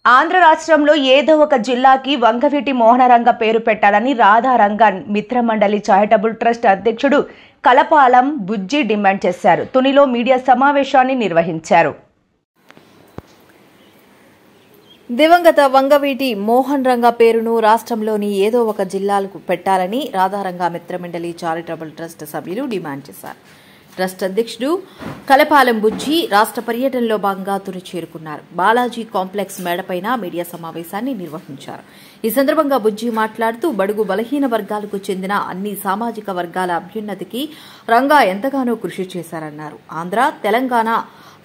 ఆంధ్ర రాష్ట్రంలో ఏదో ఒక జిల్లాకి వంగవీటి మోహనరంగ పేరు పెట్టాలని రాధారంగ మిత్రమండలి చారిటబుల్ ట్రస్ట్ అధ్యక్షుడు కలపాలం బుజ్జి డిమాండ్ చేశారు. తునిలో మీడియా సమావేశాన్ని నిర్వహించారు. దివంగత వంగవీటి మోహన్ రంగ పేరును రాష్ట్రంలోని ఏదో ఒక జిల్లాలకు పెట్టాలని రాధారంగ మిత్రమండలి చారిటబుల్ ట్రస్ట్ సభ్యులు డిమాండ్ చేశారు. ట్రస్ట్ అధ్యక్షుడు కలపాలం బుజ్జి రాష్ట్ర పర్యటనలో భాగంగా తుని చేరుకున్నారు. బాలాజీ కాంప్లెక్స్ మేడపైన మీడియా సమావేశాన్ని నిర్వహించారు. ఈ సందర్భంగా బుజ్జి మాట్లాడుతూ బడుగు బలహీన వర్గాలకు చెందిన అన్ని సామాజిక వర్గాల అభ్యున్నతికి రంగా ఎంతగానో కృషి చేశారన్నారు. ఆంధ్ర, తెలంగాణ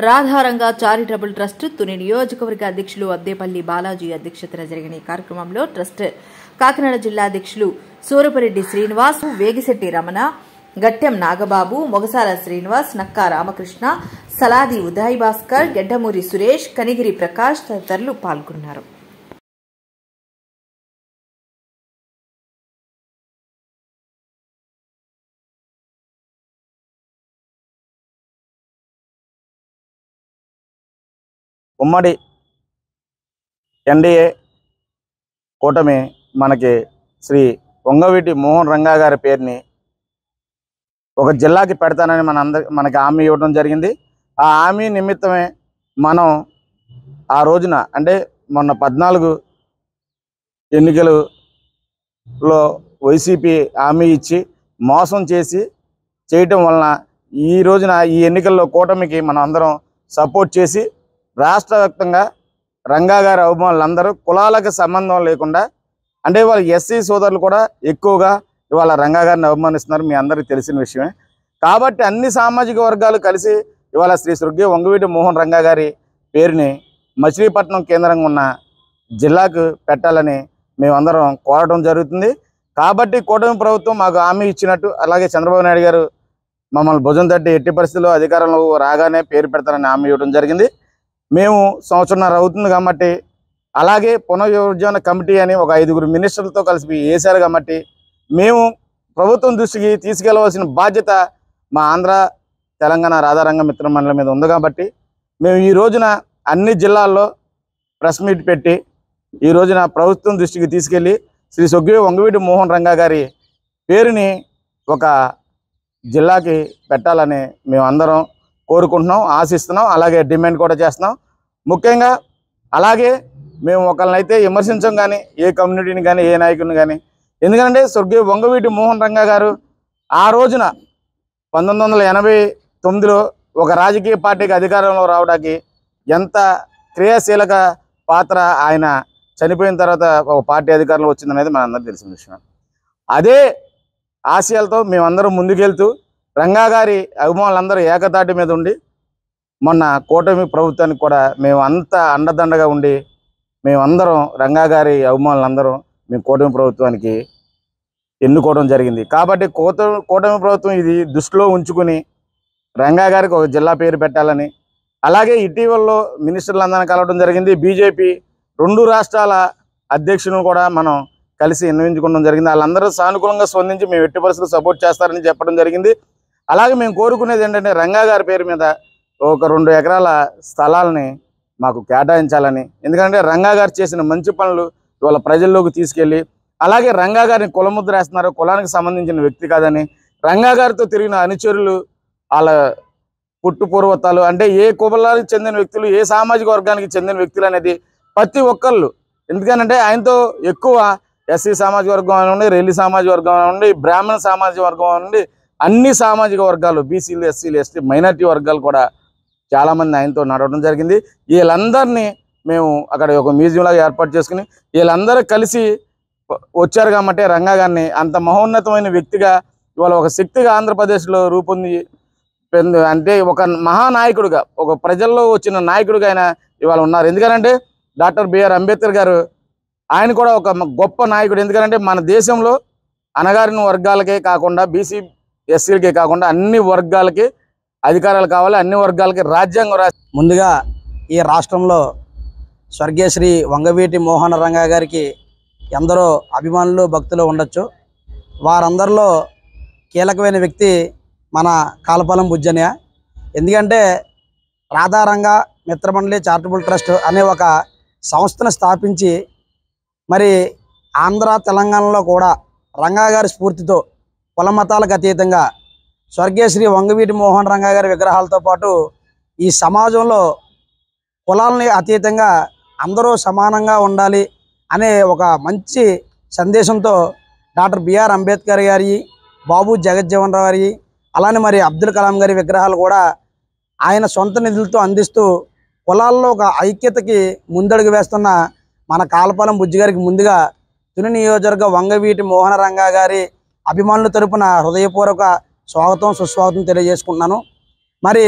రాధారంగ చారిటబుల్ ట్రస్ట్ తుని నియోజకవర్గ అధ్యక్షులు అద్దేపల్లి బాలాజీ అధ్యక్షతన జరిగిన ఈ కార్యక్రమంలో ట్రస్ట్ కాకినాడ జిల్లా అధ్యక్షులు సూరపరెడ్డి శ్రీనివాస్, వేగిశెట్టి రమణ, గట్టెం నాగబాబు, మొగసాల శ్రీనివాస్, నక్కా రామకృష్ణ, సలాది ఉదయ్ భాస్కర్, గెడ్డమూరి సురేష్, కనిగిరి ప్రకాష్ తదితరులు పాల్గొన్నారు. ఉమ్మడి ఎన్డీఏ కూటమి మనకి శ్రీ వంగవీటి మోహన్ రంగా గారి పేరుని ఒక జిల్లాకి పెడతానని మనకి హామీ ఇవ్వడం జరిగింది. ఆ హామీ నిమిత్తమే మనం ఆ రోజున అంటే మొన్న 14 ఎన్నికలలో వైసీపీ హామీ ఇచ్చి మోసం చేయటం వలన ఈ రోజున ఈ ఎన్నికల్లో కూటమికి మనం అందరం సపోర్ట్ చేసి రాష్ట్ర వ్యాప్తంగా రంగా గారి అభిమానులందరూ కులాలకు సంబంధం లేకుండా అంటే వాళ్ళ ఎస్సీ సోదరులు కూడా ఎక్కువగా ఇవాళ రంగా గారిని అభిమానిస్తున్నారు. మీ అందరికీ తెలిసిన విషయమే. కాబట్టి అన్ని సామాజిక వర్గాలు కలిసి ఇవాళ శ్రీ స్వర్గీయ వంగవీటి మోహన్ రంగా గారి పేరుని మచిలీపట్నం కేంద్రంగా ఉన్న జిల్లాకు పెట్టాలని మేమందరం కోరడం జరుగుతుంది. కాబట్టి కూటమి ప్రభుత్వం మాకు హామీ ఇచ్చినట్టు అలాగే చంద్రబాబు నాయుడు గారు మమ్మల్ని భుజం తట్టి ఎట్టి పరిస్థితుల్లో అధికారంలో రాగానే పేరు పెడతారని హామీ ఇవ్వడం జరిగింది. మేము సంవత్సరంన్నర అవుతుంది కాబట్టి అలాగే పునర్విభజన కమిటీ అని ఒక 5 మినిస్టర్లతో కలిసి వేశారు కాబట్టి మేము ప్రభుత్వం దృష్టికి తీసుకెళ్లవలసిన బాధ్యత మా ఆంధ్ర తెలంగాణ రాధారంగ మిత్రమండలి మీద ఉంది. కాబట్టి మేము ఈ రోజున అన్ని జిల్లాల్లో ప్రెస్ మీట్ పెట్టి ఈ రోజున ప్రభుత్వం దృష్టికి తీసుకెళ్ళి శ్రీ స్వర్గీయ వంగవీటి మోహన్ రంగా గారి పేరుని ఒక జిల్లాకి పెట్టాలని మేము అందరం కోరుకుంటున్నాం, ఆశిస్తున్నాం, అలాగే డిమాండ్ కూడా చేస్తున్నాం. ముఖ్యంగా అలాగే మేము ఒకరినైతే విమర్శించం కానీ ఏ కమ్యూనిటీని కానీ ఏ నాయకుడిని కానీ. ఎందుకంటే స్వర్గీయ వంగవీటి మోహన్ రంగా గారు ఆ రోజున 1989లో ఒక రాజకీయ పార్టీకి అధికారంలో రావడానికి ఎంత క్రియాశీలక పాత్ర ఆయన చనిపోయిన తర్వాత ఒక పార్టీ అధికారంలో వచ్చిందనేది మనందరికీ తెలిసిన విషయం. అదే ఆశయాలతో మేమందరం ముందుకెళ్తూ రంగా గారి అభిమానులందరూ ఏకతాటి మీద ఉండి మొన్న కూటమి ప్రభుత్వానికి కూడా మేము అంత అండదండగా ఉండి మేమందరం రంగా గారి అభిమానులందరం మేము కూటమి ప్రభుత్వానికి ఎన్నుకోవడం జరిగింది. కాబట్టి కూటమి ప్రభుత్వం ఇది దృష్టిలో ఉంచుకుని రంగా గారికి ఒక జిల్లా పేరు పెట్టాలని అలాగే ఇటీవలలో మినిస్టర్లందరినీ కలవడం జరిగింది. బీజేపీ 2 రాష్ట్రాల అధ్యక్షులను కూడా మనం కలిసి ఎన్నించుకోవడం జరిగింది. వాళ్ళందరూ సానుకూలంగా స్పందించి మేము ఎట్టి పరిస్థితులు సపోర్ట్ చేస్తారని చెప్పడం జరిగింది. అలాగే మేము కోరుకునేది ఏంటంటే రంగా గారి పేరు మీద ఒక 2 ఎకరాల స్థలాలని మాకు కేటాయించాలని. ఎందుకంటే రంగా గారు చేసిన మంచి పనులు ఇవాళ ప్రజల్లోకి తీసుకెళ్ళి అలాగే రంగా గారిని కులముద్ర వేస్తున్నారు, కులానికి సంబంధించిన వ్యక్తి కాదని, రంగా గారితో తిరిగిన అనుచరులు వాళ్ళ పుట్టు పూర్వతాలు అంటే ఏ కులానికి చెందిన వ్యక్తులు ఏ సామాజిక వర్గానికి చెందిన వ్యక్తులు అనేది ప్రతి ఒక్కళ్ళు. ఎందుకనంటే ఆయనతో ఎక్కువ ఎస్సీ సామాజిక వర్గం నుండి, రెల్లి సామాజిక వర్గం నుండి, బ్రాహ్మణ సామాజిక వర్గం నుండి అన్ని సామాజిక వర్గాలు బీసీలు, ఎస్సీలు, ఎస్టీ, మైనార్టీ వర్గాలు కూడా చాలామంది ఆయనతో నడవడం జరిగింది. వీళ్ళందరినీ మేము అక్కడ ఒక మ్యూజియంలాగా ఏర్పాటు చేసుకుని వీళ్ళందరూ కలిసి వచ్చారు. కాబట్టి రంగా గారిని అంత మహోన్నతమైన వ్యక్తిగా ఇవాళ ఒక శక్తిగా ఆంధ్రప్రదేశ్లో రూపొంది అంటే ఒక మహానాయకుడిగా ఒక ప్రజల్లో వచ్చిన నాయకుడిగా ఆయన ఇవాళ ఉన్నారు. ఎందుకంటే డాక్టర్ బిఆర్ అంబేద్కర్ గారు ఆయన కూడా ఒక గొప్ప నాయకుడు. ఎందుకంటే మన దేశంలో అణగారిన వర్గాలకే కాకుండా బీసీ ఎస్సీలకే కాకుండా అన్ని వర్గాలకి అధికారాలు కావాలి, అన్ని వర్గాలకి రాజ్యాంగం ముందుగా ఈ రాష్ట్రంలో స్వర్గీయ శ్రీ వంగవీటి మోహన రంగా గారికి ఎందరో అభిమానులు భక్తులు ఉండొచ్చు. వారందరిలో కీలకమైన వ్యక్తి మన కాలపాలెం బుజ్జన్నయ్య. ఎందుకంటే రాధారంగ మిత్రమండలి చారిటబుల్ ట్రస్ట్ అనే ఒక సంస్థను స్థాపించి మరి ఆంధ్ర తెలంగాణలో కూడా రంగా గారి స్ఫూర్తితో కుల మతాలకు అతీతంగా స్వర్గీయ శ్రీ వంగవీటి మోహన్ రంగా గారి విగ్రహాలతో పాటు ఈ సమాజంలో కులాలని అతీతంగా అందరూ సమానంగా ఉండాలి అనే ఒక మంచి సందేశంతో డాక్టర్ బిఆర్ అంబేద్కర్ గారి, బాబు జగజ్జీవన్ రావు గారి, అలానే మరి అబ్దుల్ కలాం గారి విగ్రహాలు కూడా ఆయన సొంత నిధులతో అందిస్తూ కులాల్లో ఒక ఐక్యతకి ముందడుగు వేస్తున్న మన కాలపాలెం బుజ్జి గారికి ముందుగా తుని నియోజకవర్గ వంగవీటి మోహన రంగా గారి అభిమానుల తరపున హృదయపూర్వక స్వాగతం సుస్వాగతం తెలియజేసుకుంటున్నాను. మరి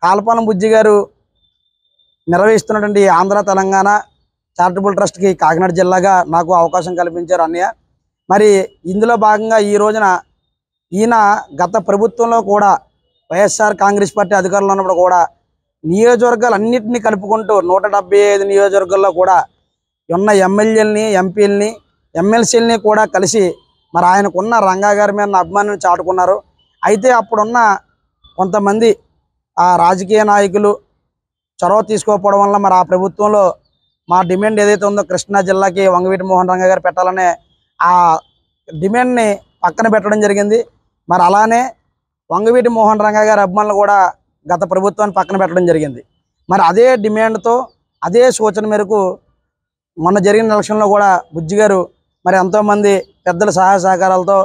కాలపాలెం బుజ్జి గారు నిర్వహిస్తున్నటువంటి ఆంధ్ర తెలంగాణ చారిటబుల్ ట్రస్ట్కి కాకినాడ జిల్లాగా నాకు అవకాశం కల్పించారు అన్నయ్య. మరి ఇందులో భాగంగా ఈ రోజున ఈయన గత ప్రభుత్వంలో కూడా వైఎస్ఆర్ కాంగ్రెస్ పార్టీ అధికారంలో ఉన్నప్పుడు కూడా నియోజకవర్గాలన్నింటినీ కలుపుకుంటూ 175 నియోజకవర్గాల్లో కూడా ఉన్న ఎమ్మెల్యేలని, ఎంపీలని, ఎమ్మెల్సీలని కూడా కలిసి మరి ఆయనకున్న రంగా గారి మీద అభిమానాన్ని చాటుకున్నారు. అయితే అప్పుడున్న కొంతమంది ఆ రాజకీయ నాయకులు చొరవ తీసుకోకపోవడం వల్ల మరి ఆ ప్రభుత్వంలో మా డిమాండ్ ఏదైతే ఉందో కృష్ణా జిల్లాకి వంగవీటి మోహన్ రంగా గారు పెట్టాలనే ఆ డిమాండ్ని పక్కన పెట్టడం జరిగింది. మరి అలానే వంగవీటి మోహన్ రంగా గారి అభిమానులు కూడా గత ప్రభుత్వాన్ని పక్కన పెట్టడం జరిగింది. మరి అదే డిమాండ్తో అదే సూచన మేరకు మొన్న జరిగిన ఎలక్షన్లో కూడా బుజ్జి గారు మరి ఎంతోమంది పెద్దల సహాయ సహకారాలతో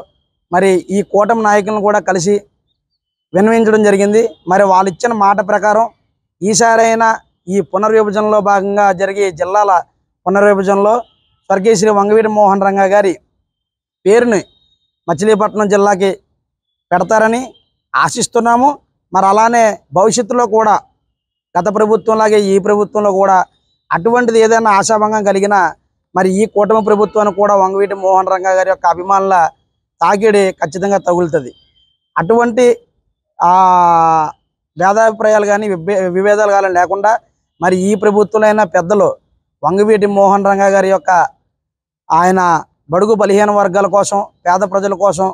మరి ఈ కూటమి నాయకులను కూడా కలిసి విన్నవించడం జరిగింది. మరి వాళ్ళు ఇచ్చిన మాట ప్రకారం ఈసారైనా ఈ పునర్విభజనలో భాగంగా జరిగే జిల్లాల పునర్విభజనలో స్వర్గీయ శ్రీ వంగవీటి మోహన్ రంగా గారి పేరుని మచిలీపట్నం జిల్లాకి పెడతారని ఆశిస్తున్నాము. మరి అలానే భవిష్యత్తులో కూడా గత ప్రభుత్వంలాగే ఈ ప్రభుత్వంలో కూడా అటువంటిది ఏదైనా ఆశాభంగం కలిగినా మరి ఈ కూటమి ప్రభుత్వానికి కూడా వంగవీటి మోహన్ రంగా గారి యొక్క అభిమానుల తాకిడి ఖచ్చితంగా తగులుతుంది. అటువంటి భేదాభిప్రాయాలు కానీ విభేదాలు కానీ లేకుండా మరి ఈ ప్రభుత్వంలో పెద్దలు వంగవీటి మోహన్ రంగా గారి యొక్క ఆయన బడుగు బలహీన వర్గాల కోసం, పేద ప్రజల కోసం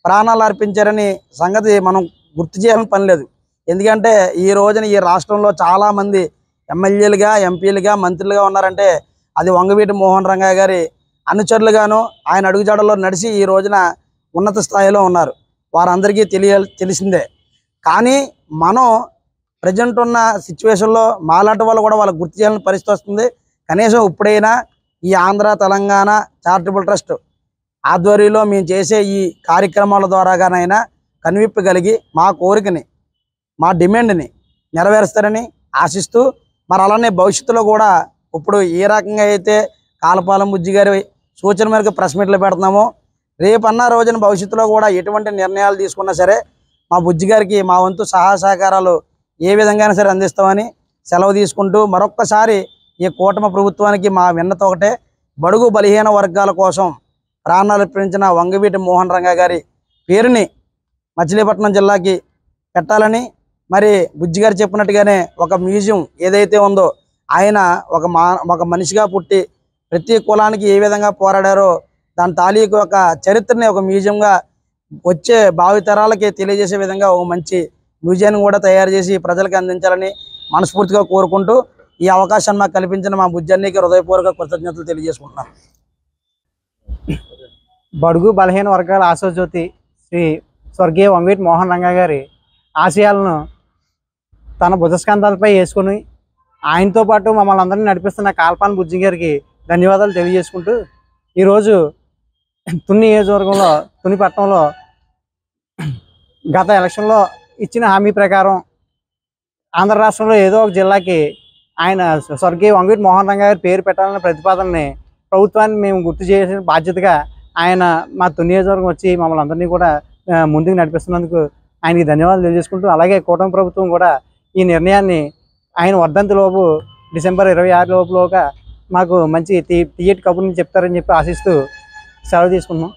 ప్రాణాలు అర్పించారని సంగతి మనం గుర్తు చేయాలని పని లేదు. ఎందుకంటే ఈ రోజున ఈ రాష్ట్రంలో చాలామంది ఎమ్మెల్యేలుగా, ఎంపీలుగా, మంత్రులుగా ఉన్నారంటే అది వంగవీటి మోహన్ రంగా గారి అనుచరులుగాను ఆయన అడుగుజాడల్లో నడిచి ఈ రోజున ఉన్నత స్థాయిలో ఉన్నారు. వారందరికీ తెలిసిందే. కానీ మనం ప్రజెంట్ ఉన్న సిచ్యువేషన్లో మాలాంటి వాళ్ళు కూడా వాళ్ళకి గుర్తు చేయాలని పరిస్థితి వస్తుంది. కనీసం ఇప్పుడైనా ఈ ఆంధ్ర తెలంగాణ చారిటబుల్ ట్రస్ట్ ఆధ్వర్యంలో మేము చేసే ఈ కార్యక్రమాల ద్వారాగానైనా కనువిప్పు కలిగి మా కోరికని, మా డిమాండ్ని నెరవేరుస్తారని ఆశిస్తూ మరి అలానే భవిష్యత్తులో కూడా ఇప్పుడు ఏ రకంగా అయితే కాలపాలెం బుజ్జి గారి సూచన మేరకు ప్రెస్ మీట్లు పెడుతున్నామో రేపన్న రోజున భవిష్యత్తులో కూడా ఎటువంటి నిర్ణయాలు తీసుకున్నా సరే మా బుజ్జి గారికి మా వంతు సహాయ సహకారాలు ఏ విధంగానే సరే అందిస్తామని సెలవు తీసుకుంటూ మరొక్కసారి ఈ కూటమి ప్రభుత్వానికి మా విన్నత ఒకటే, బడుగు బలహీన వర్గాల కోసం ప్రాణాలు అర్పించిన వంగవీటి మోహన్ రంగా గారి పేరుని మచిలీపట్నం జిల్లాకి పెట్టాలని, మరి బుజ్జి గారు చెప్పినట్టుగానే ఒక మ్యూజియం ఏదైతే ఉందో ఆయన ఒక మనిషిగా పుట్టి ప్రతి కులానికి ఏ విధంగా పోరాడారో దాని తాలూకు ఒక చరిత్రని ఒక మ్యూజియంగా వచ్చే భావితరాలకి తెలియజేసే విధంగా ఒక మంచి మ్యూజియాన్ని కూడా తయారు చేసి ప్రజలకు అందించాలని మనస్ఫూర్తిగా కోరుకుంటూ ఈ అవకాశాన్ని మాకు కల్పించిన మా బుజ్జన్నీకి హృదయపూర్వక కృతజ్ఞతలు తెలియజేసుకుంటున్నాను. బడుగు బలహీన వర్గాల ఆశాజ్యోతి శ్రీ స్వర్గీయ వంగవీటి మోహన్ రంగా గారి ఆశయాలను తన భుజస్కంధాలపై వేసుకుని ఆయనతో పాటు మమ్మల్ని అందరినీ నడిపిస్తున్న కాలపాలెం బుజ్జి గారికి ధన్యవాదాలు తెలియజేసుకుంటూ ఈరోజు తుని నియోజకవర్గంలో తుని పట్టణంలో గత ఎలక్షన్లో ఇచ్చిన హామీ ప్రకారం ఆంధ్ర రాష్ట్రంలో ఏదో ఒక జిల్లాకి ఆయన స్వర్గీయ వంగవీటి మోహన్ రంగా గారి పేరు పెట్టాలన్న ప్రతిపాదనని ప్రభుత్వాన్ని మేము గుర్తు చేసిన బాధ్యతగా ఆయన మా తుని నియోజకవర్గం వచ్చి మమ్మల్ని అందరినీ కూడా ముందుకు నడిపిస్తున్నందుకు ఆయనకి ధన్యవాదాలు తెలియజేసుకుంటూ అలాగే కూటమి ప్రభుత్వం కూడా ఈ నిర్ణయాన్ని ఆయన వర్ధంతి లోపు డిసెంబర్ 26 లోపులోగా మాకు మంచి తీయటి కబుర్ని చెప్తారని చెప్పి ఆశిస్తూ సెలవు తీసుకున్నాం.